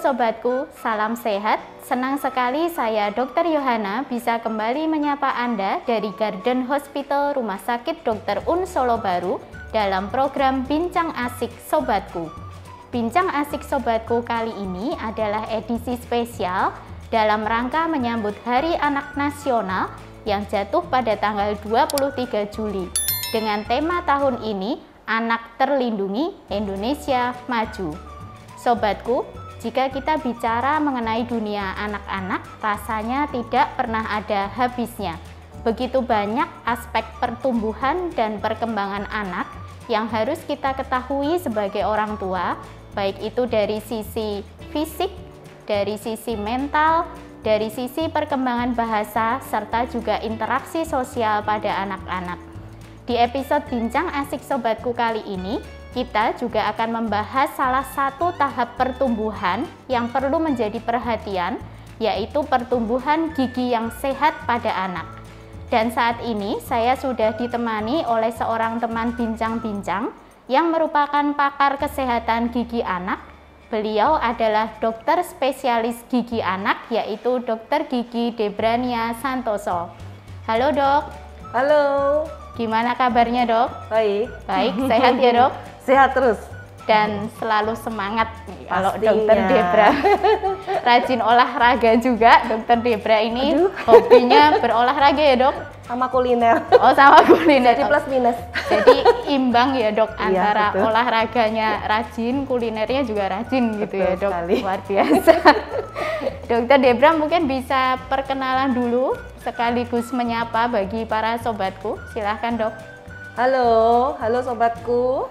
sobatku, salam sehat. Senang sekali saya Dr. Yohana bisa kembali menyapa Anda dari Garden Hospital Rumah Sakit Dr. Un Solo Baru dalam program Bincang Asik Sobatku. Bincang Asik Sobatku kali ini adalah edisi spesial dalam rangka menyambut Hari Anak Nasional yang jatuh pada tanggal 23 Juli. Dengan tema tahun ini, Anak Terlindungi, Indonesia Maju. Sobatku, jika kita bicara mengenai dunia anak-anak, rasanya tidak pernah ada habisnya. Begitu banyak aspek pertumbuhan dan perkembangan anak yang harus kita ketahui sebagai orang tua, baik itu dari sisi fisik, dari sisi mental, dari sisi perkembangan bahasa, serta juga interaksi sosial pada anak-anak. Di episode Bincang Asik Sobatku kali ini, kita juga akan membahas salah satu tahap pertumbuhan yang perlu menjadi perhatian, yaitu pertumbuhan gigi yang sehat pada anak. Dan saat ini saya sudah ditemani oleh seorang teman bincang-bincang yang merupakan pakar kesehatan gigi anak. Beliau adalah dokter spesialis gigi anak, yaitu Dr. Gigi Debrania Santoso. Halo dok. Halo. Gimana kabarnya dok? Baik. Baik, sehat ya dok? Sehat terus. Dan selalu semangat kalau Pastinya. Dokter Debra. Rajin olahraga juga, Dokter Debra ini. Hobinya berolahraga ya dok? Sama kuliner. Oh sama kuliner. Jadi plus minus. Jadi imbang ya dok, Iya, antara betul. olahraganya rajin, kulinernya juga rajin gitu ya Betul dok. sekali. Luar biasa. Dokter Debra mungkin bisa perkenalan dulu sekaligus menyapa bagi para sobatku. Silahkan dok. Halo sobatku.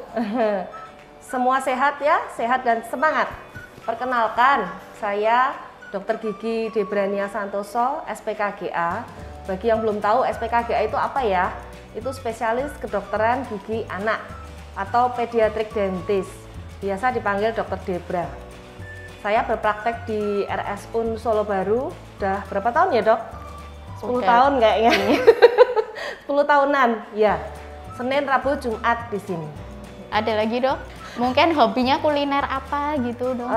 Semua sehat ya, sehat dan semangat. Perkenalkan, saya Dr. Gigi Debrania Santoso, SPKGA. Bagi yang belum tahu SPKGA itu apa ya? Itu spesialis kedokteran gigi anak atau pediatric dentist. Biasa dipanggil Dr. Debra. Saya berpraktek di RS Un Solo Baru. Udah berapa tahun ya dok? 10 tahun kayaknya. 10 tahunan, ya. Senin, Rabu, Jumat di sini. Ada lagi dok? Mungkin hobinya kuliner apa gitu dok?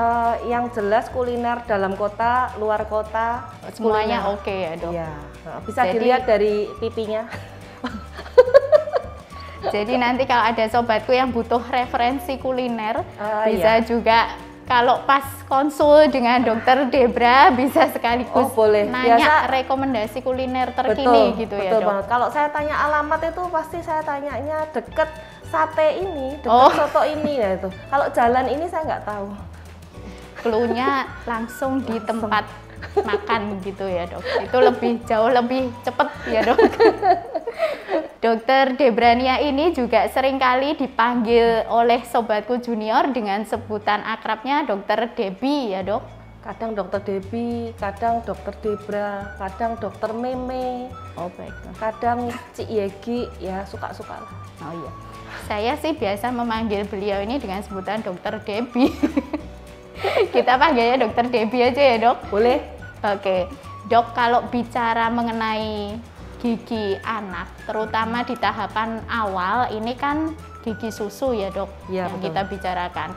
Yang jelas kuliner dalam kota, luar kota, Semuanya kuliner. oke ya dok? Iya, bisa Jadi- dilihat dari pipinya. Jadi nanti kalau ada sobatku yang butuh referensi kuliner, bisa iya. juga kalau pas konsul dengan Dokter Debra bisa sekaligus Oh, boleh. nanya Biasa- rekomendasi kuliner terkini gitu ya betul dok? banget. Kalau saya tanya alamat itu pasti saya tanyanya deket sate ini, deket Oh. soto ini ya itu. Kalau jalan ini saya nggak tahu. Cluenya langsung di tempat makan gitu ya dok? Itu jauh lebih cepet ya dok? Dokter Debrania ini juga seringkali dipanggil oleh sobatku junior dengan sebutan akrabnya Dokter Debi ya dok? Kadang dokter Debi, kadang dokter Debra, kadang dokter Meme, Oh baik. kadang Cik Yegi, ya suka-suka lah. Oh iya. Saya sih biasa memanggil beliau ini dengan sebutan Dokter Debi. Kita panggilnya Dokter Debi aja ya dok? Boleh? Oke, dok kalau bicara mengenai gigi anak, terutama di tahapan awal, ini kan gigi susu ya dok, Iya, yang betul. kita bicarakan.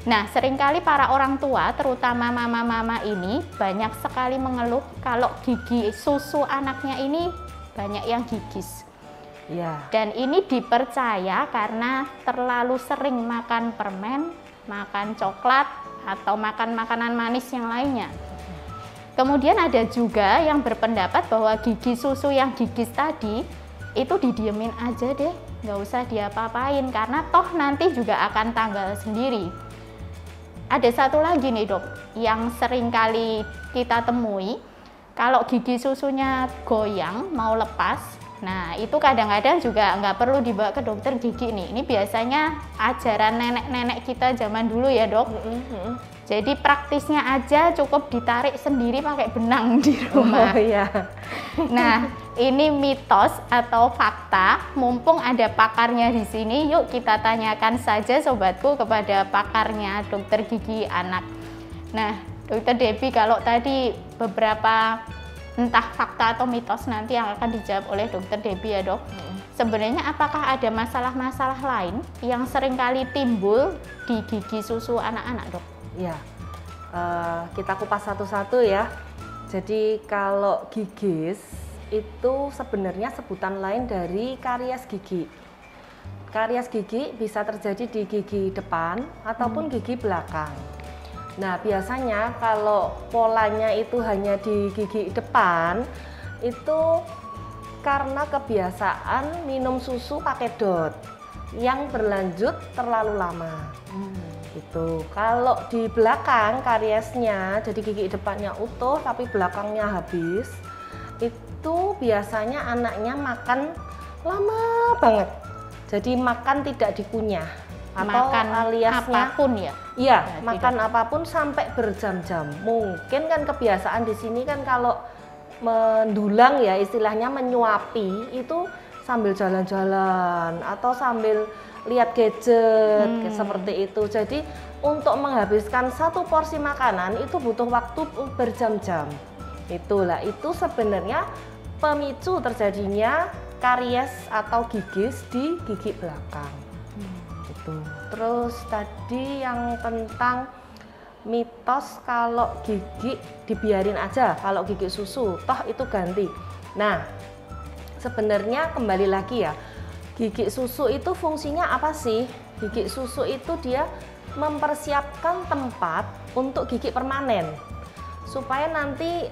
Nah, seringkali para orang tua, terutama mama-mama ini, banyak sekali mengeluh kalau gigi susu anaknya ini banyak yang gigis. Iya. Dan ini dipercaya karena terlalu sering makan permen, makan coklat, atau makan makanan manis yang lainnya. Kemudian ada juga yang berpendapat bahwa gigi susu yang gigis tadi itu didiemin aja deh, nggak usah diapa-apain karena toh nanti juga akan tanggal sendiri. Ada satu lagi nih dok, yang sering kali kita temui, kalau gigi susunya goyang mau lepas, nah itu kadang-kadang juga nggak perlu dibawa ke dokter gigi nih. Ini biasanya ajaran nenek-nenek kita zaman dulu ya dok. Jadi praktisnya aja cukup ditarik sendiri pakai benang di rumah. Oh iya. Nah, ini mitos atau fakta. Mumpung ada pakarnya di sini, yuk kita tanyakan saja sobatku kepada pakarnya dokter gigi anak. Nah, dokter Debi, kalau tadi beberapa entah fakta atau mitos nanti yang akan dijawab oleh dokter Debi ya dok. Sebenarnya apakah ada masalah-masalah lain yang seringkali timbul di gigi susu anak-anak dok? Ya, Kita kupas satu-satu ya. Jadi kalau gigis itu sebenarnya sebutan lain dari karies gigi. Karies gigi bisa terjadi di gigi depan ataupun gigi belakang. Nah, biasanya kalau polanya itu hanya di gigi depan, itu karena kebiasaan minum susu pakai dot yang berlanjut terlalu lama. Itu kalau di belakang kariesnya, jadi gigi depannya utuh tapi belakangnya habis, itu biasanya anaknya makan lama banget. Jadi makan tidak dikunyah atau Makan aliasnya apapun ya. iya, Ya, makan apapun sampai berjam-jam. Mungkin kan kebiasaan di sini kan kalau mendulang ya istilahnya menyuapi itu sambil jalan-jalan atau sambil lihat gadget seperti itu. Jadi untuk menghabiskan satu porsi makanan itu butuh waktu berjam-jam. Itulah itu sebenarnya pemicu terjadinya karies atau gigis di gigi belakang. Itu. Terus tadi yang tentang mitos kalau gigi dibiarin aja, kalau gigi susu toh itu ganti. Nah, sebenarnya kembali lagi ya, gigi susu itu fungsinya apa sih? Gigi susu itu dia mempersiapkan tempat untuk gigi permanen supaya nanti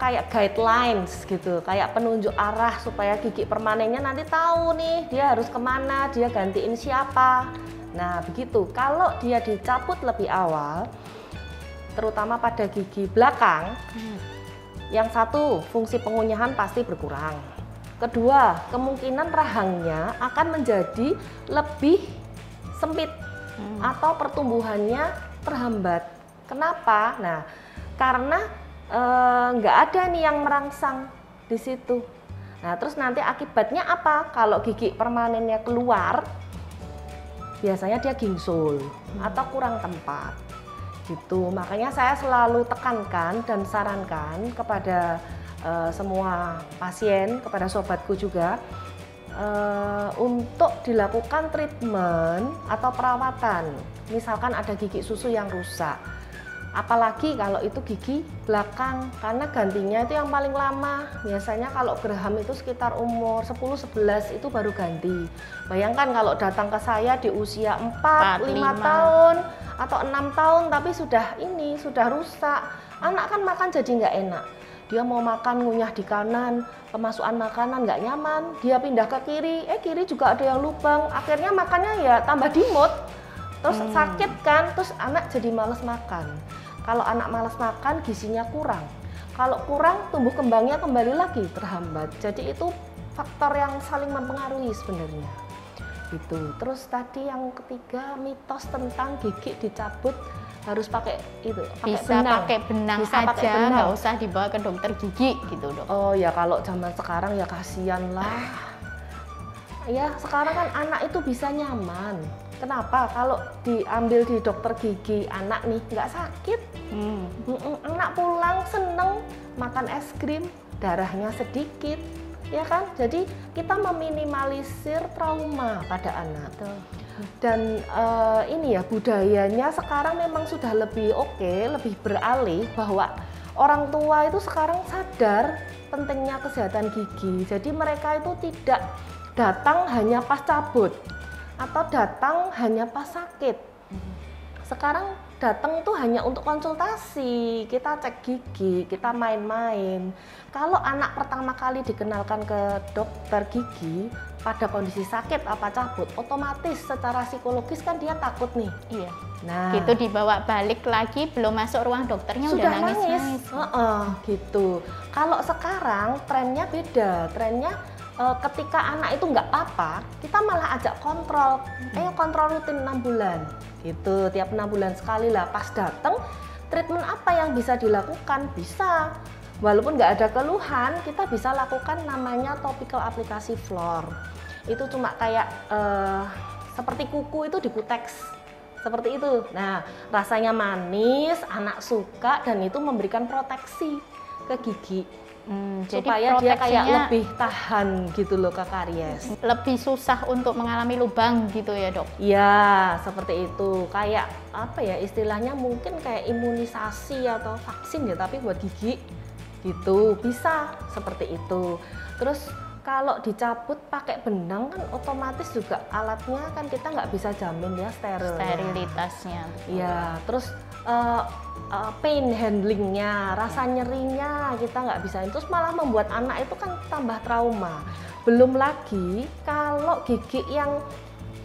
kayak guidelines gitu, kayak penunjuk arah supaya gigi permanennya nanti tahu nih dia harus kemana, dia gantiin siapa. Nah begitu, kalau dia dicabut lebih awal, terutama pada gigi belakang, yang satu fungsi pengunyahan pasti berkurang. Kedua, kemungkinan rahangnya akan menjadi lebih sempit atau pertumbuhannya terhambat. Kenapa? Nah, karena nggak ada nih yang merangsang di situ. Nah, terus nanti akibatnya apa? Kalau gigi permanennya keluar, biasanya dia gingsul atau kurang tempat. Gitu. Makanya saya selalu tekankan dan sarankan kepada semua pasien, kepada sobatku juga, untuk dilakukan treatment atau perawatan. Misalkan ada gigi susu yang rusak, apalagi kalau itu gigi belakang, karena gantinya itu yang paling lama. Biasanya kalau geraham itu sekitar umur 10-11 itu baru ganti. Bayangkan kalau datang ke saya di usia 4-5 tahun atau 6 tahun tapi sudah rusak. Anak kan makan jadi nggak enak. Dia mau makan ngunyah di kanan, kemasukan makanan nggak nyaman, dia pindah ke kiri, kiri juga ada yang lubang, akhirnya makannya ya tambah dimut, terus sakit kan, terus anak jadi malas makan. Kalau anak malas makan, gizinya kurang. Kalau kurang, tumbuh kembangnya kembali lagi terhambat. Jadi itu faktor yang saling mempengaruhi sebenarnya. Gitu. Terus tadi yang ketiga, mitos tentang gigi dicabut harus pakai itu, pakai benang bisa aja, pakai benang. nggak usah dibawa ke dokter gigi gitu dok. Oh ya, kalau zaman sekarang ya kasihan lah. Ya sekarang kan anak itu bisa nyaman. Kenapa? Kalau diambil di dokter gigi anak nih nggak sakit. Anak pulang seneng makan es krim, darahnya sedikit, ya kan? Jadi kita meminimalisir trauma pada anak. Dan ini ya budayanya sekarang memang sudah lebih lebih beralih bahwa orang tua itu sekarang sadar pentingnya kesehatan gigi. Jadi mereka itu tidak datang hanya pas cabut atau datang hanya pas sakit. Sekarang datang tuh hanya untuk konsultasi, kita cek gigi, kita main-main. Kalau anak pertama kali dikenalkan ke dokter gigi pada kondisi sakit apa cabut, otomatis secara psikologis kan dia takut nih. Iya. Nah, gitu dibawa balik lagi, belum masuk ruang dokternya sudah udah nangis. Gitu. Kalau sekarang trennya beda, trennya ketika anak itu nggak apa-apa, kita malah ajak kontrol. Ayo kontrol rutin 6 bulan. Gitu, tiap 6 bulan sekali lah. Pas datang, treatment apa yang bisa dilakukan? Bisa. Walaupun nggak ada keluhan, kita bisa lakukan namanya topical aplikasi floor. Itu cuma kayak seperti kuku itu dikuteks. Seperti itu. Nah, rasanya manis, anak suka, dan itu memberikan proteksi ke gigi. Jadi supaya dia kayak proteksinya lebih tahan gitu loh ke karies. lebih susah untuk mengalami lubang gitu ya dok? Ya, seperti itu. Kayak apa ya istilahnya, mungkin kayak imunisasi atau vaksin ya, tapi buat gigi gitu. Bisa seperti itu. Terus kalau dicabut pakai benang kan otomatis juga alatnya kan kita nggak bisa jamin ya steril. Sterilitasnya. Ya, terus pain handlingnya, rasa nyerinya kita nggak bisa. Terus malah membuat anak itu kan tambah trauma. Belum lagi kalau gigi yang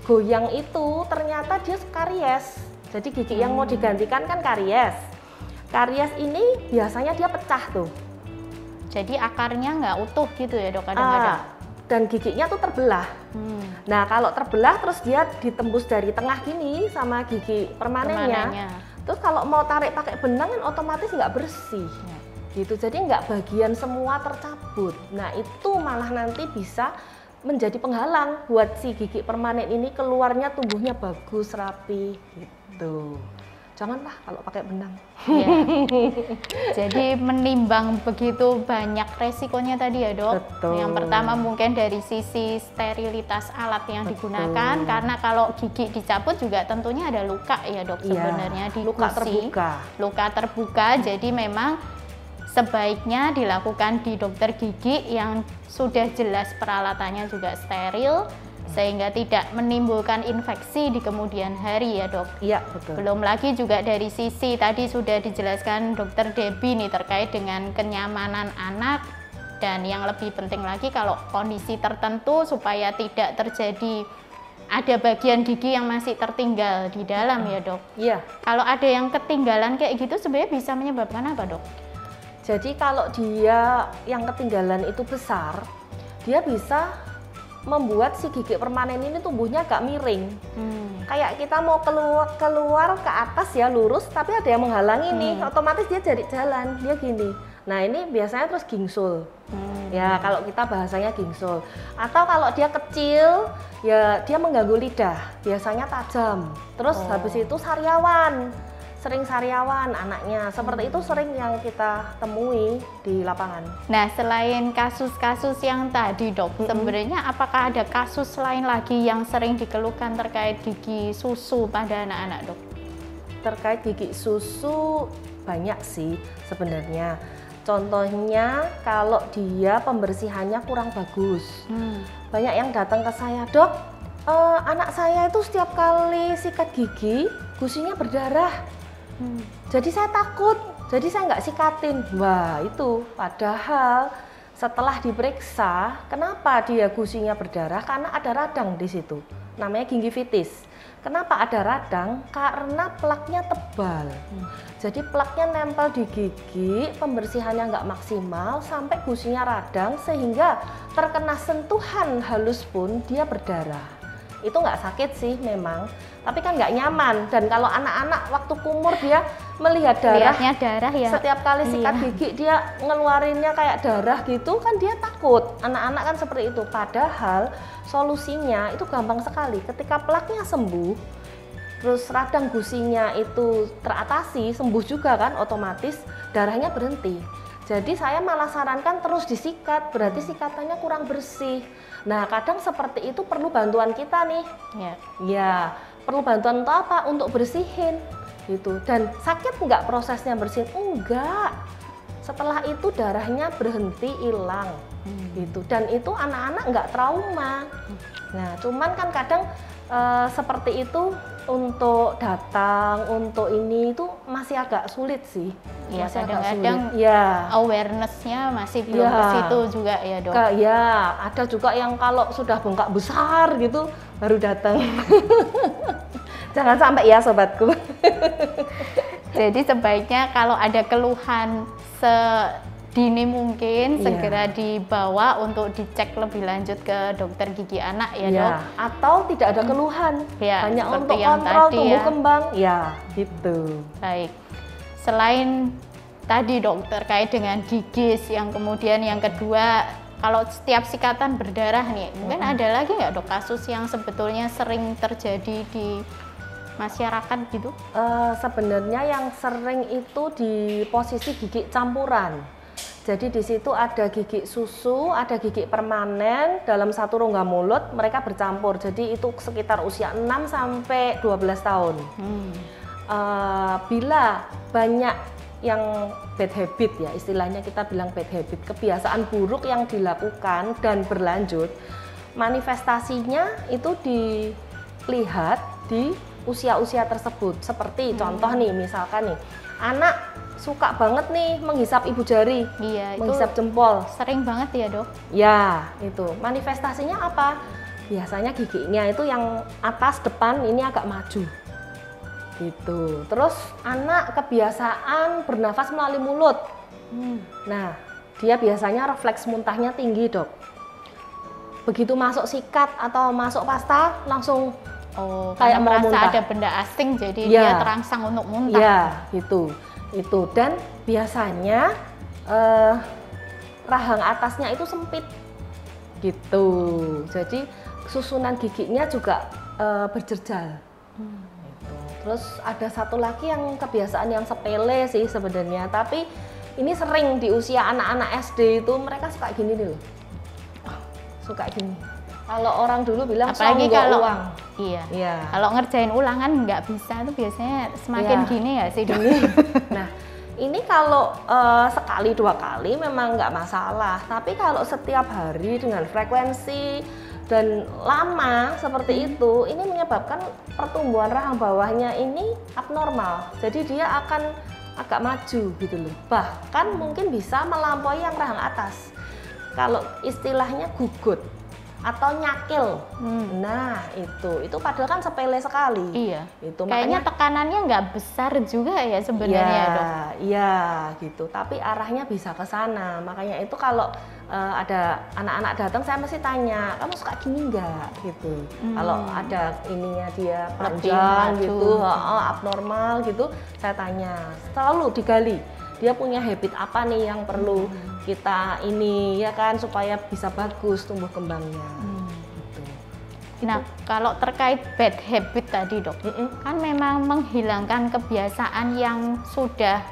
goyang itu ternyata dia karies. Jadi gigi yang mau digantikan kan karies. Karies ini biasanya dia pecah tuh. Jadi akarnya nggak utuh gitu ya dok kadang-kadang? Dan giginya tuh terbelah. Nah kalau terbelah terus dia ditembus dari tengah gini sama gigi permanennya. Terus kalau mau tarik pakai benang kan otomatis nggak bersih. Gitu, jadi nggak bagian semua tercabut. Nah itu malah nanti bisa menjadi penghalang buat si gigi permanen ini keluarnya tumbuhnya bagus, rapi gitu. Janganlah kalau pakai benang. Ya. Jadi menimbang begitu banyak resikonya tadi ya dok. Betul. Yang pertama mungkin dari sisi sterilitas alat yang digunakan, karena kalau gigi dicabut juga tentunya ada luka ya dok sebenarnya di luka gusi. terbuka. Luka terbuka, jadi memang sebaiknya dilakukan di dokter gigi yang sudah jelas peralatannya juga steril, sehingga tidak menimbulkan infeksi di kemudian hari ya dok. Iya betul. Belum lagi juga dari sisi tadi sudah dijelaskan dokter Debbie nih terkait dengan kenyamanan anak, dan yang lebih penting lagi kalau kondisi tertentu supaya tidak terjadi ada bagian gigi yang masih tertinggal di dalam ya dok. Iya. Kalau ada yang ketinggalan kayak gitu sebenarnya bisa menyebabkan apa dok? Jadi kalau dia yang ketinggalan itu besar, dia bisa membuat si gigi permanen ini tumbuhnya agak miring. Kayak kita mau keluar ke atas ya lurus, tapi ada yang menghalangi nih, otomatis dia jadi jalan, dia gini. Nah ini biasanya terus gingsul. Ya kalau kita bahasanya gingsul. Atau kalau dia kecil, ya dia mengganggu lidah, biasanya tajam. Terus habis itu sariawan. Sering sariawan anaknya, seperti itu sering yang kita temui di lapangan. Nah selain kasus-kasus yang tadi dok, sebenarnya apakah ada kasus lain lagi yang sering dikeluhkan terkait gigi susu pada anak-anak dok? Terkait gigi susu banyak sih sebenarnya. Contohnya kalau dia pembersihannya kurang bagus. Banyak yang datang ke saya, dok, anak saya itu setiap kali sikat gigi, gusinya berdarah. Jadi saya takut, jadi saya nggak sikatin. Wah itu, padahal setelah diperiksa, kenapa dia gusinya berdarah? Karena ada radang di situ, namanya gingivitis. Kenapa ada radang? Karena plaknya tebal. Jadi plaknya nempel di gigi, pembersihannya nggak maksimal, sampai gusinya radang, sehingga terkena sentuhan halus pun dia berdarah. Itu nggak sakit sih memang, tapi kan nggak nyaman. Dan kalau anak-anak waktu kumur dia melihat darah ya, setiap kali sikat gigi dia ngeluarinnya kayak darah gitu kan, dia takut. Anak-anak kan seperti itu. Padahal solusinya itu gampang sekali. Ketika plaknya sembuh, terus radang gusinya itu teratasi, sembuh juga kan, otomatis darahnya berhenti. Jadi saya malah sarankan terus disikat, berarti sikatannya kurang bersih. Nah kadang seperti itu perlu bantuan kita nih. Ya perlu bantuan untuk apa? Untuk bersihin gitu. Dan sakit nggak prosesnya bersihin? Enggak. Setelah itu darahnya berhenti, hilang gitu. Dan itu anak-anak nggak trauma. Nah cuman kan kadang seperti itu untuk datang, untuk ini itu masih agak sulit sih. Ya kadang-kadang awareness-nya masih belum ke situ juga ya dok. Ya ada juga yang kalau sudah bengkak besar gitu baru datang. Jangan sampai ya sobatku. Jadi sebaiknya kalau ada keluhan sedini mungkin segera dibawa untuk dicek lebih lanjut ke dokter gigi anak ya dok. Atau tidak ada keluhan, hanya untuk kontrol tumbuh kembang, ya gitu. Baik. Selain tadi dok terkait dengan gigis, yang kemudian yang kedua kalau setiap sikatan berdarah nih, mungkin ada lagi nggak dok kasus yang sebetulnya sering terjadi di masyarakat gitu? Sebenarnya yang sering itu di posisi gigi campuran. Jadi di situ ada gigi susu, ada gigi permanen dalam satu rongga mulut, mereka bercampur. Jadi itu sekitar usia 6 sampai 12 tahun. Bila banyak yang bad habit ya, istilahnya kita bilang bad habit, kebiasaan buruk yang dilakukan dan berlanjut, manifestasinya itu dilihat di usia-usia tersebut. Seperti contoh nih, misalkan nih, anak suka banget nih menghisap ibu jari, menghisap jempol. Sering banget ya dok? Ya, itu manifestasinya apa? Biasanya giginya itu yang atas depan ini agak maju. Gitu. Terus anak kebiasaan bernafas melalui mulut. Nah, dia biasanya refleks muntahnya tinggi dok. Begitu masuk sikat atau masuk pasta langsung kayak merasa muntah. Ada benda asing jadi dia terangsang untuk muntah. Ya, gitu. Itu, dan biasanya rahang atasnya itu sempit gitu, jadi susunan giginya juga berjerjal. Gitu. Terus ada satu lagi yang kebiasaan yang sepele sih sebenarnya, tapi ini sering di usia anak-anak SD itu mereka suka gini nih loh, suka gini. Kalau orang dulu bilang apalagi kalau uang. Iya. Kalau ngerjain ulangan nggak bisa tuh biasanya semakin gini ya sih gini. Nah, ini kalau sekali dua kali memang nggak masalah. Tapi kalau setiap hari dengan frekuensi dan lama seperti itu, ini menyebabkan pertumbuhan rahang bawahnya ini abnormal. Jadi dia akan agak maju gitu loh. Bahkan mungkin bisa melampaui yang rahang atas. Kalau istilahnya gugut atau nyakil. Nah, itu padahal kan sepele sekali. Iya. Itu kayaknya makanya tekanannya nggak besar juga ya sebenarnya dok. Iya, gitu. Tapi arahnya bisa ke sana. Makanya itu kalau ada anak-anak datang saya mesti tanya, kamu suka gini nggak? Gitu. Kalau ada ininya dia panjang gitu, abnormal gitu, saya tanya. Selalu digali. Dia punya habit apa nih yang perlu kita ini ya kan supaya bisa bagus tumbuh kembangnya. Gitu. Nah, kalau terkait bad habit tadi dok, kan memang menghilangkan kebiasaan yang sudah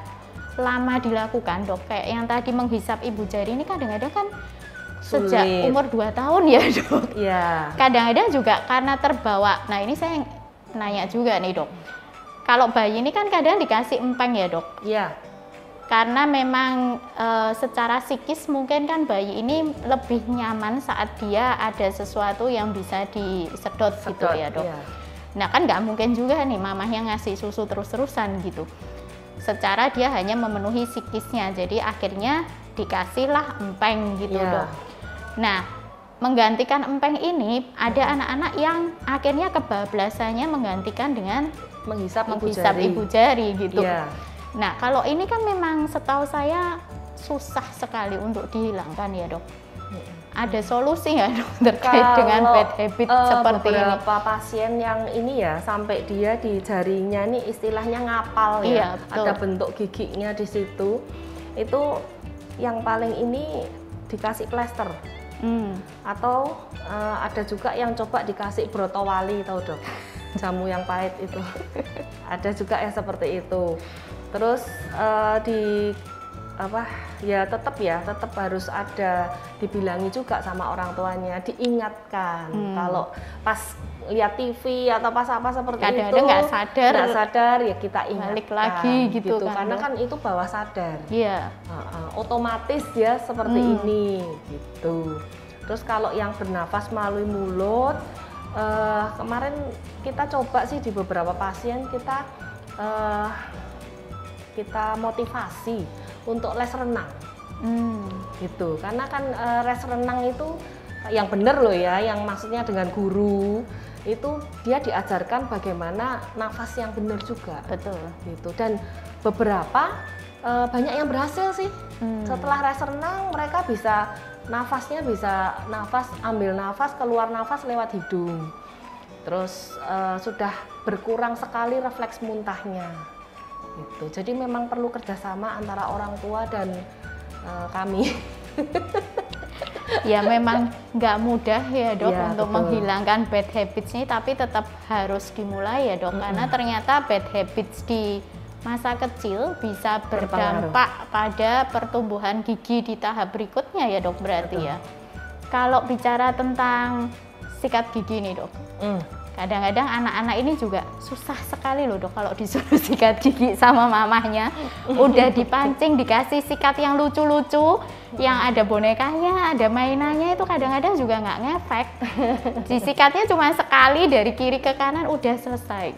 lama dilakukan dok. Kayak yang tadi menghisap ibu jari ini kadang-kadang kan sejak umur 2 tahun ya dok. Iya. Kadang-kadang juga karena terbawa. Nah ini saya nanya juga nih dok. Kalau bayi ini kan kadang dikasih empeng ya dok. Iya. Karena memang secara psikis mungkin kan bayi ini lebih nyaman saat dia ada sesuatu yang bisa disedot gitu ya dok. Iya. Nah kan nggak mungkin juga nih mamahnya ngasih susu terus-terusan gitu. Secara dia hanya memenuhi psikisnya, jadi akhirnya dikasihlah empeng gitu dok. Nah menggantikan empeng ini ada anak-anak yang akhirnya kebablasannya menggantikan dengan menghisap ibu jari gitu. Nah, kalau ini kan memang setahu saya susah sekali untuk dihilangkan ya dok. Ada solusi ya dok terkait dengan bad habit seperti ini? Beberapa pasien yang ini ya sampai dia di jarinya ini istilahnya ngapal ya. Ada bentuk giginya di situ. Itu yang paling ini dikasih plester. Atau ada juga yang coba dikasih brotowali, tahu dok? Jamu yang pahit itu. Ada juga yang seperti itu. Terus tetap harus ada dibilangi juga sama orang tuanya, diingatkan kalau pas lihat TV atau pas apa seperti itu nggak sadar ya kita ingatkan balik lagi gitu kan, karena kan itu bawah sadar. Iya. Otomatis ya seperti ini gitu. Terus kalau yang bernafas melalui mulut, kemarin kita coba sih di beberapa pasien kita motivasi untuk les renang. Gitu. Karena kan les renang itu yang benar loh ya, yang maksudnya dengan guru itu dia diajarkan bagaimana nafas yang benar juga. Betul. Gitu. Dan beberapa banyak yang berhasil sih. Setelah les renang mereka bisa ambil nafas, keluar nafas lewat hidung. Terus sudah berkurang sekali refleks muntahnya. Gitu. Jadi memang perlu kerjasama antara orang tua dan kami. Ya memang nggak mudah ya dok untuk betul. menghilangkan bad habits ini, tapi tetap harus dimulai ya dok, karena ternyata bad habits di masa kecil bisa berdampak pada pertumbuhan gigi di tahap berikutnya ya dok, berarti ya. Kalau bicara tentang sikat gigi nih dok, kadang-kadang anak-anak ini juga susah sekali loh dok kalau disuruh sikat gigi sama mamahnya. Udah dipancing dikasih sikat yang lucu-lucu, yang ada bonekanya, ada mainannya, itu kadang-kadang juga nggak ngefek. Disikatnya cuma sekali dari kiri ke kanan udah selesai.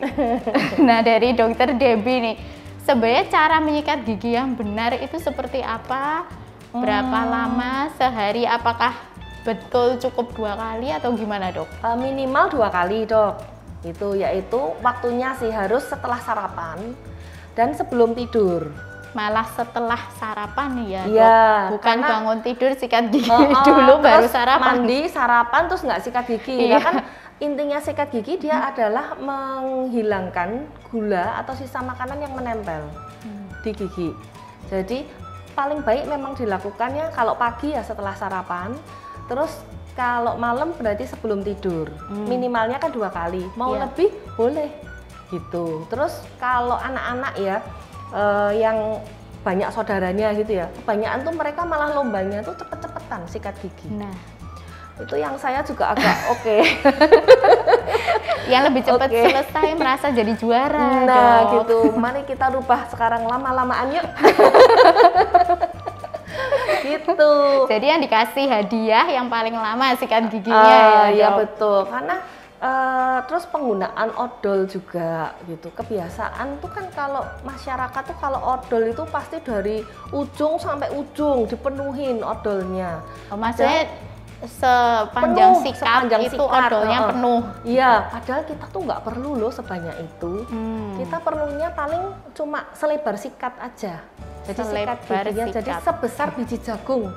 Nah dari dokter Debbie nih, sebenarnya cara menyikat gigi yang benar itu seperti apa? Berapa lama sehari? Apakah betul cukup 2 kali atau gimana dok? Minimal 2 kali dok. Itu yaitu waktunya sih harus setelah sarapan dan sebelum tidur. Malah setelah sarapan ya dok? Iya, bukan bangun tidur sikat gigi dulu baru sarapan. Mandi, sarapan terus nggak sikat gigi. Iya. Kan intinya sikat gigi dia adalah menghilangkan gula atau sisa makanan yang menempel di gigi. Jadi paling baik memang dilakukannya kalau pagi ya setelah sarapan. Terus kalau malam berarti sebelum tidur. Minimalnya kan 2 kali. Mau lebih boleh gitu. Terus kalau anak-anak ya yang banyak saudaranya gitu ya, kebanyakan tuh mereka malah lombanya tuh cepet-cepetan sikat gigi. Nah itu yang saya juga agak yang lebih cepat selesai merasa jadi juara. Nah dok. gitu, mari kita rubah sekarang lama-lamaan yuk. Gitu. Jadi yang dikasih hadiah yang paling lama sikat giginya ya betul, karena terus penggunaan odol juga gitu. Kebiasaan tuh kan kalau masyarakat tuh kalau odol itu pasti dari ujung sampai ujung dipenuhin odolnya. Maksudnya sepanjang sikat itu odolnya penuh. Iya, padahal kita tuh nggak perlu loh sebanyak itu. Kita perlunya paling cuma selebar sikat aja. Jadi sikat giginya jadi sebesar biji jagung.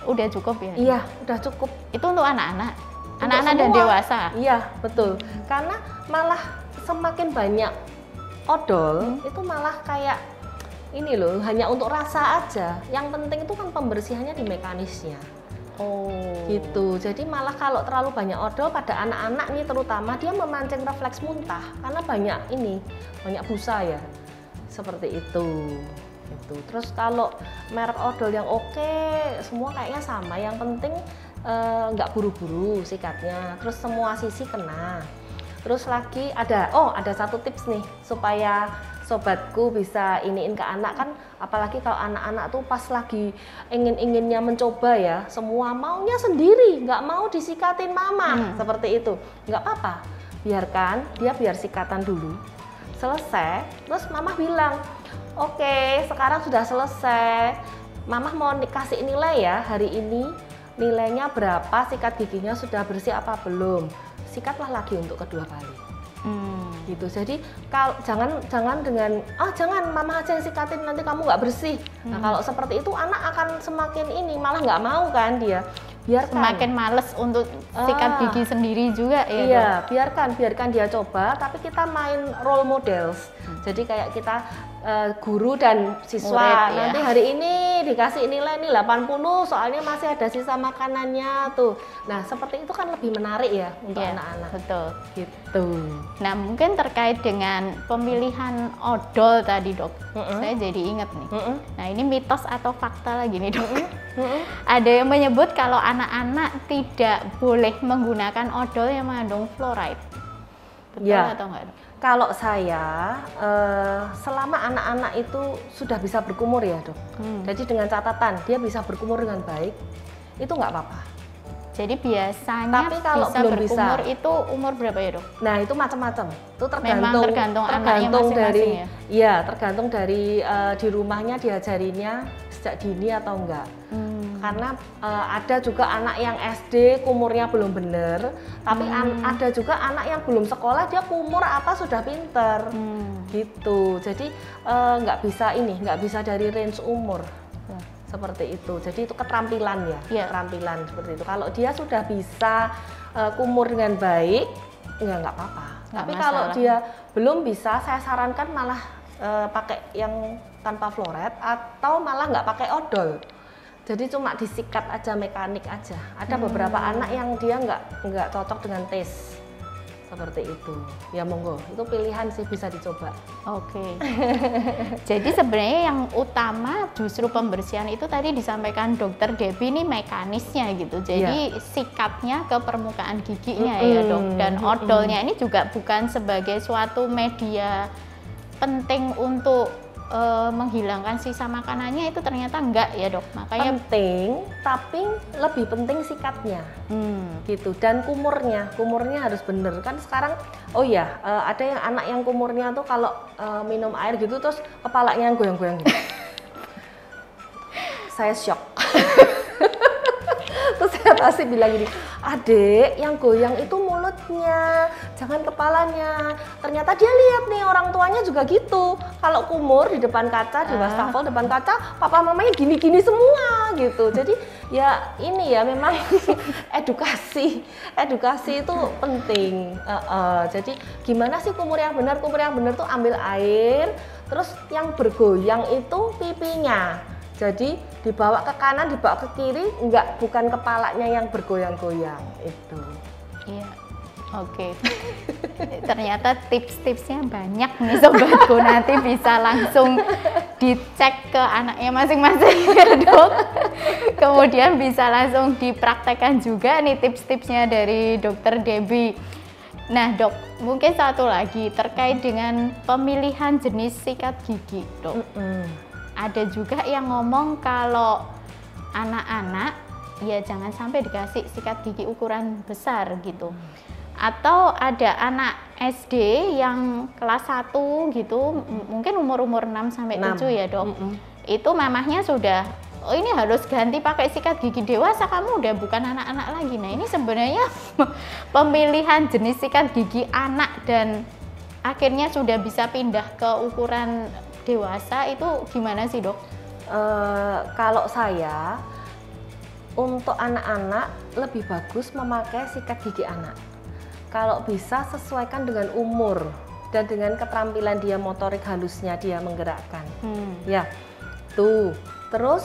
Udah cukup ya? Iya, udah cukup. Itu untuk anak-anak? Anak-anak dan dewasa? Iya, betul. Karena malah semakin banyak odol, itu malah kayak ini loh, hanya untuk rasa aja. Yang penting itu kan pembersihannya di mekanisnya. Gitu. Jadi malah kalau terlalu banyak odol pada anak-anak nih terutama, dia memancing refleks muntah karena banyak busa ya. Seperti itu. Gitu. Terus kalau merek odol yang semua kayaknya sama. Yang penting nggak buru-buru sikatnya. Terus semua sisi kena. Terus lagi ada satu tips nih supaya sobatku bisa iniin ke anak kan, apalagi kalau anak-anak tuh pas lagi ingin-inginnya mencoba ya, semua maunya sendiri, nggak mau disikatin mama, seperti itu. Nggak apa-apa, biarkan dia biar sikatan dulu, selesai, terus mama bilang, oke, sekarang sudah selesai, mama mau kasih nilai ya hari ini, nilainya berapa, sikat giginya sudah bersih apa belum, sikatlah lagi untuk kedua kali. Gitu. Jadi kalau jangan dengan jangan mama aja yang sikatin nanti kamu nggak bersih. Nah kalau seperti itu anak akan semakin malah nggak mau kan dia. Biarkan. Semakin males untuk sikat gigi sendiri juga ya. Iya, biarkan dia coba, tapi kita main role models. Jadi kayak kita guru dan siswa murid, nanti hari ini dikasih nilai nih 80 soalnya masih ada sisa makanannya tuh. Nah seperti itu kan lebih menarik ya untuk anak-anak. Betul. Gitu. Nah mungkin terkait dengan pemilihan odol tadi dok, saya jadi ingat nih. Nah ini mitos atau fakta lagi nih dok. Ada yang menyebut kalau anak-anak tidak boleh menggunakan odol yang mengandung fluoride. Betul atau enggak dok? Kalau saya, selama anak-anak itu sudah bisa berkumur ya dok, jadi dengan catatan dia bisa berkumur dengan baik, itu nggak apa-apa. Jadi biasanya tapi kalau bisa belum berkumur itu umur berapa ya dok? Nah itu macam-macam, itu tergantung anaknya masing-masing ya? Iya, tergantung dari di rumahnya diajarinya sejak dini atau enggak. Karena ada juga anak yang SD kumurnya belum bener, tapi ada juga anak yang belum sekolah dia kumur apa sudah pinter, gitu. Jadi nggak bisa dari range umur, seperti itu. Jadi itu keterampilan ya, keterampilan seperti itu. Kalau dia sudah bisa kumur dengan baik, ya nggak apa-apa. Tapi kalau dia belum bisa, saya sarankan malah pakai yang tanpa fluoride atau malah nggak pakai odol. Jadi cuma disikat aja, mekanik aja. Ada beberapa anak yang dia nggak cocok dengan taste seperti itu. Ya monggo, itu pilihan sih, bisa dicoba. Oke. Jadi sebenarnya yang utama justru pembersihan itu tadi disampaikan Dokter Debbie ini mekanisnya gitu. Jadi sikatnya ke permukaan giginya ya dok. Dan odolnya ini juga bukan sebagai suatu media penting untuk menghilangkan sisa makanannya, itu ternyata enggak ya dok. Makanya penting, tapi lebih penting sikatnya gitu, dan kumurnya harus bener kan sekarang. Oh iya, ada yang anak yang kumurnya tuh kalau minum air gitu terus kepalanya goyang-goyang gitu. Saya shock. Terus saya pasti bilang gini, adek, yang goyang itu mulutnya, jangan kepalanya. Ternyata dia lihat nih orang tuanya juga gitu. Kalau kumur di depan kaca, di wastafel depan kaca, papa mamanya gini-gini semua gitu. Jadi ya ini ya memang edukasi itu penting. Jadi gimana sih kumur yang benar? Kumur yang benar tuh ambil air, terus yang bergoyang itu pipinya. Jadi dibawa ke kanan, dibawa ke kiri, bukan kepalanya yang bergoyang-goyang itu. Iya, oke. Ternyata tips-tipsnya banyak nih sobatku, nanti bisa langsung dicek ke anaknya masing-masing ya dok. Kemudian bisa langsung dipraktekkan juga nih tips-tipsnya dari Dokter Debbie. Nah dok, mungkin satu lagi terkait dengan pemilihan jenis sikat gigi dok. Ada juga yang ngomong kalau anak-anak ya jangan sampai dikasih sikat gigi ukuran besar gitu. Atau ada anak SD yang kelas 1 gitu, mungkin umur 6 sampai 7 ya dok. Itu mamahnya sudah, oh ini harus ganti pakai sikat gigi dewasa, kamu udah bukan anak-anak lagi. Nah ini sebenarnya pemilihan jenis sikat gigi anak dan akhirnya sudah bisa pindah ke ukuran dewasa itu gimana sih dok? Kalau saya untuk anak-anak lebih bagus memakai sikat gigi anak. Kalau bisa sesuaikan dengan umur dan dengan keterampilan dia, motorik halusnya dia menggerakkan. Ya, tuh. Terus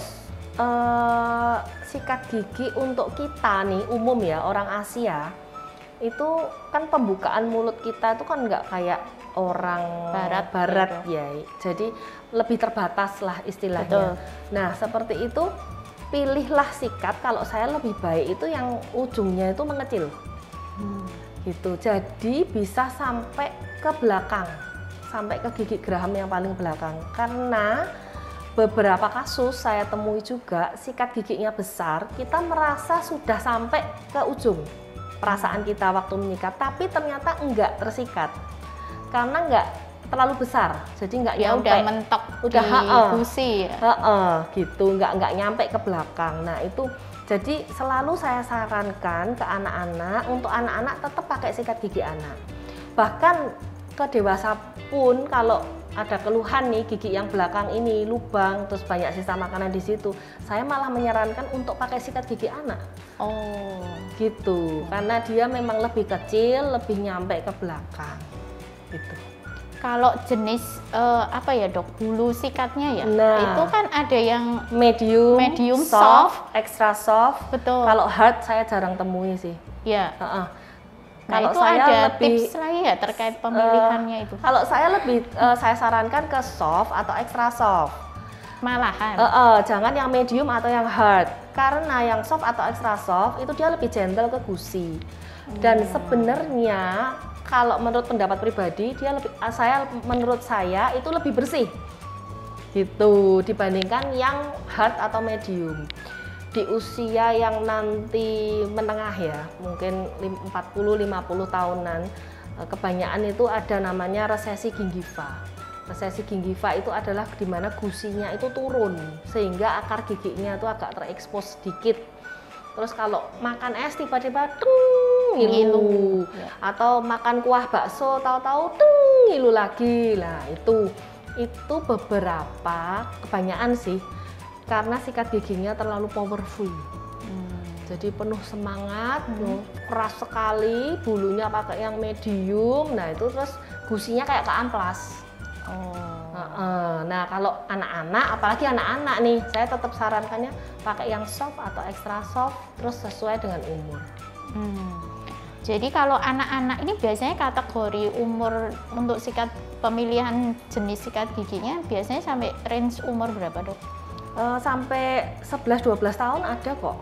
sikat gigi untuk kita nih umum ya, orang Asia itu kan pembukaan mulut kita itu kan nggak kayak orang barat ya, jadi lebih terbatas lah istilahnya. Betul. Nah seperti itu, pilihlah sikat, kalau saya lebih baik itu yang ujungnya itu mengecil gitu, jadi bisa sampai ke belakang, sampai ke gigi geraham yang paling belakang. Karena beberapa kasus saya temui juga sikat giginya besar, kita merasa sudah sampai ke ujung perasaan kita waktu menyikat, tapi ternyata enggak tersikat karena enggak terlalu besar, jadi enggak ya nyampe, udah mentok, udah gusi gitu, enggak nyampe ke belakang. Nah itu jadi selalu saya sarankan ke anak-anak, untuk anak-anak tetap pakai sikat gigi anak. Bahkan ke dewasa pun kalau ada keluhan nih gigi yang belakang ini lubang, terus banyak sisa makanan di situ, saya malah menyarankan untuk pakai sikat gigi anak. Oh, gitu. Karena dia memang lebih kecil, lebih nyampe ke belakang. Gitu. Kalau jenis apa ya dok, bulu sikatnya ya, nah, itu kan ada yang medium, soft, extra soft. Betul. Kalau hard saya jarang temui sih. Ya. Nah kalau itu saya ada tips lagi ya terkait pemilihannya itu? Kalau saya lebih, saya sarankan ke soft atau extra soft. Malahan? Jangan yang medium atau yang hard. Karena yang soft atau extra soft itu dia lebih gentle ke gusi. Dan sebenarnya kalau menurut pendapat pribadi, dia lebih, menurut saya itu lebih bersih gitu dibandingkan yang hard atau medium. Di usia yang nanti menengah ya, mungkin 40-50 tahunan, kebanyakan itu ada namanya resesi gingiva. Resesi gingiva itu adalah di mana gusinya itu turun sehingga akar giginya itu agak terekspos sedikit. Terus kalau makan es tiba-tiba ngilu, atau makan kuah bakso tahu-tahu ngilu lagi. Nah itu beberapa, kebanyakan sih karena sikat giginya terlalu powerful. Jadi penuh semangat, keras sekali, bulunya pakai yang medium. Nah itu terus gusinya kayak keamplas. Nah kalau anak-anak, apalagi anak-anak nih, saya tetap sarankannya pakai yang soft atau extra soft, terus sesuai dengan umur. Jadi kalau anak-anak ini biasanya kategori umur untuk sikat pemilihan jenis sikat giginya biasanya sampai range umur berapa, Dok? Sampai 11-12 tahun ada kok.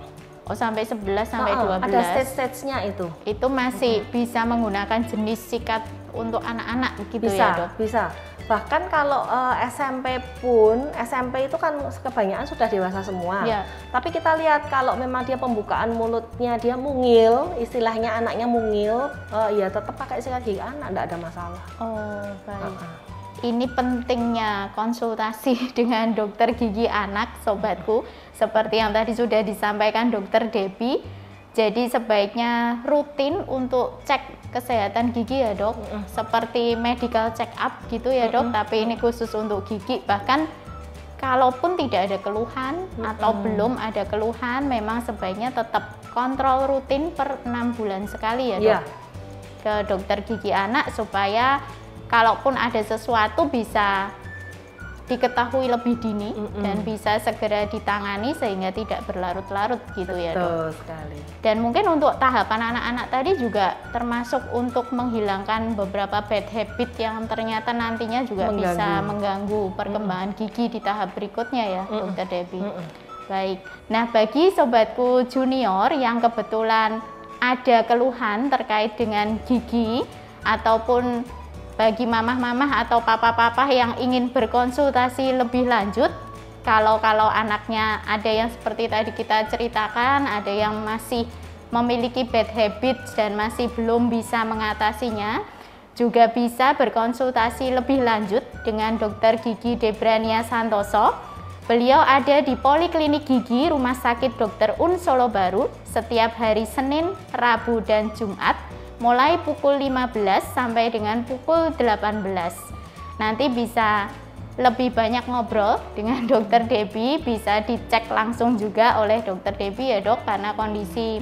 Oh, sampai 11 sampai 12. Ada stage-stage-nya itu. Itu masih bisa menggunakan jenis sikat untuk anak-anak gitu Bisa, ya, Dok? bisa. Bahkan kalau SMP pun, SMP itu kan kebanyakan sudah dewasa semua. Ya. Tapi kita lihat kalau memang dia pembukaan mulutnya dia mungil, istilahnya anaknya mungil, ya tetap pakai sikat gigi anak, enggak ada masalah. Oh, baik. Ini pentingnya konsultasi dengan dokter gigi anak, sobatku. Seperti yang tadi sudah disampaikan Dokter Debbie. Jadi sebaiknya rutin untuk cek kesehatan gigi ya, Dok. Seperti medical check up gitu ya, Dok. Tapi ini khusus untuk gigi. Bahkan kalaupun tidak ada keluhan atau belum ada keluhan, memang sebaiknya tetap kontrol rutin per 6 bulan sekali ya, Dok. Yeah. Ke dokter gigi anak supaya kalaupun ada sesuatu bisa diketahui lebih dini dan bisa segera ditangani sehingga tidak berlarut-larut gitu. Betul, ya, Dok. Betul sekali. Dan mungkin untuk tahapan anak-anak tadi juga termasuk untuk menghilangkan beberapa bad habit yang ternyata nantinya juga bisa mengganggu perkembangan gigi di tahap berikutnya ya, Dokter Debbie. Baik. Nah, bagi sobatku junior yang kebetulan ada keluhan terkait dengan gigi ataupun bagi mamah-mamah atau papa-papa yang ingin berkonsultasi lebih lanjut, kalau anaknya ada yang seperti tadi kita ceritakan, ada yang masih memiliki bad habits dan masih belum bisa mengatasinya, juga bisa berkonsultasi lebih lanjut dengan Dokter Gigi Debrania Santoso. Beliau ada di Poliklinik Gigi Rumah Sakit Dr. Un Solo Baru setiap hari Senin, Rabu, dan Jumat mulai pukul 15 sampai dengan pukul 18. Nanti bisa lebih banyak ngobrol dengan Dokter Debbie, bisa dicek langsung juga oleh Dokter Debbie ya, Dok, karena kondisi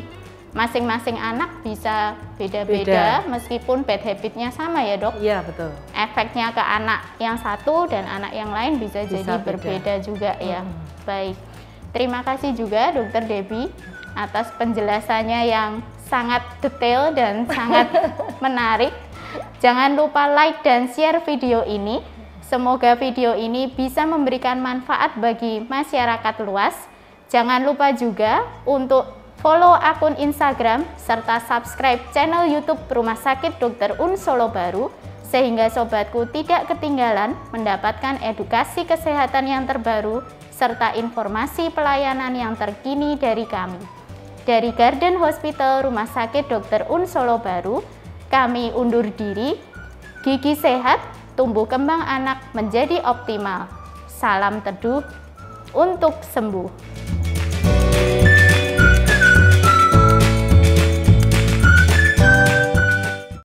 masing-masing anak bisa beda-beda meskipun bad habitnya sama ya, Dok. Iya, betul. Efeknya ke anak yang satu dan anak yang lain bisa jadi berbeda juga ya. Baik, terima kasih juga Dokter Debbie atas penjelasannya yang sangat detail dan sangat menarik. Jangan lupa like dan share video ini. Semoga video ini bisa memberikan manfaat bagi masyarakat luas. Jangan lupa juga untuk follow akun Instagram serta subscribe channel YouTube Rumah Sakit Dr. Un Solo Baru sehingga sobatku tidak ketinggalan mendapatkan edukasi kesehatan yang terbaru serta informasi pelayanan yang terkini dari kami. Dari Garden Hospital Rumah Sakit Dr. Un Solo Baru, kami undur diri. Gigi sehat, tumbuh kembang anak menjadi optimal. Salam teduh untuk sembuh.